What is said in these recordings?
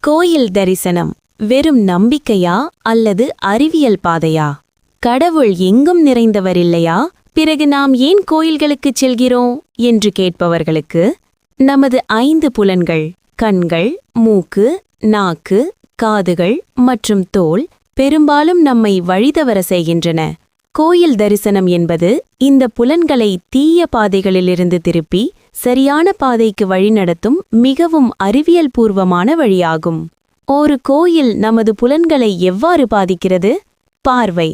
கோயில் தரிசனம் வெறும் நம்பிக்கையா அல்லது அறிவியல் பாதையா? கடவுள் எங்கும் நிறைந்தவர் இல்லையா, பிறகு நாம் ஏன் கோயில்களுக்குச் செல்கிறோம் என்று கேட்பவர்களுக்கு நமது 5 புலன்கள், கண்கள், மூக்கு, நாக்கு, காதுகள் மற்றும் தோல் பெரும்பாலும் நம்மை வழிதவற செய்கின்றன. கோயில் தரிசனம் என்பது இந்த புலன்களை தீய பாதைகளிலிருந்து திருப்பி சரியான பாதைக்கு வழிநடத்தும் மிகவும் அறிவியல் பூர்வமான வழியாகும். ஒரு கோயில் நமது புலன்களை எவ்வாறு பாதிக்கிறது? பார்வை.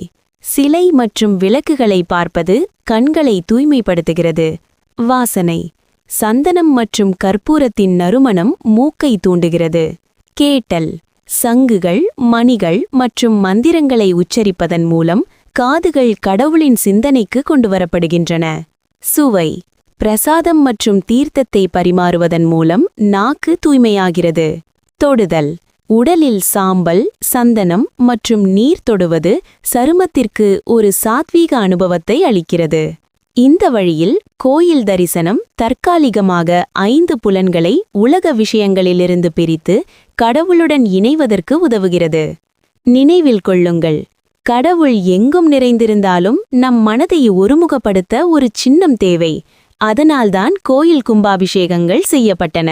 சிலை மற்றும் விளக்குகளை பார்ப்பது கண்களை தூய்மைப்படுத்துகிறது. வாசனை. சந்தனம் மற்றும் கற்பூரத்தின் நறுமணம் மூக்கை தூண்டுகிறது. கேட்டல். சங்குகள், மணிகள் மற்றும் மந்திரங்களை உச்சரிப்பதன் மூலம் காதுகள் கடவுளின் சிந்தனைக்கு கொண்டுவரப்படுகின்றன. சுவை. பிரசாதம் மற்றும் தீர்த்தத்தை பரிமாறுவதன் மூலம் நாக்கு தூய்மையாகிறது. தொடுதல். உடலில் சாம்பல், சந்தனம் மற்றும் நீர் தொடுவது சருமத்திற்கு ஒரு சாத்வீக அனுபவத்தை அளிக்கிறது. இந்த வழியில் கோயில் தரிசனம் தற்காலிகமாக 5 புலன்களை உலக விஷயங்களிலிருந்து பிரித்து கடவுளுடன் இணைவதற்கு உதவுகிறது. நினைவில் கொள்ளுங்கள், கடவுள் எங்கும் நிறைந்திருந்தாலும் நம் மனதை ஒருமுகப்படுத்த ஒரு சின்னம் தேவை. அதனால்தான் கோயில் கும்பாபிஷேகங்கள் செய்யப்பட்டன.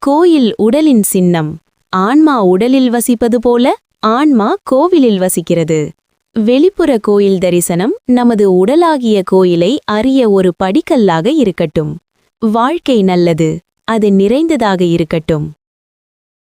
கோயில் உடலின் சின்னம். ஆன்மா உடலில் வசிப்பது போல ஆன்மா கோவிலில் வசிக்கிறது. வெளிப்புற கோயில் தரிசனம் நமது உடலாகிய கோயிலை அறிய ஒரு படிக்கல்லாக இருக்கட்டும். வாழ்க்கை நல்லது, அது நிறைந்ததாக இருக்கட்டும்.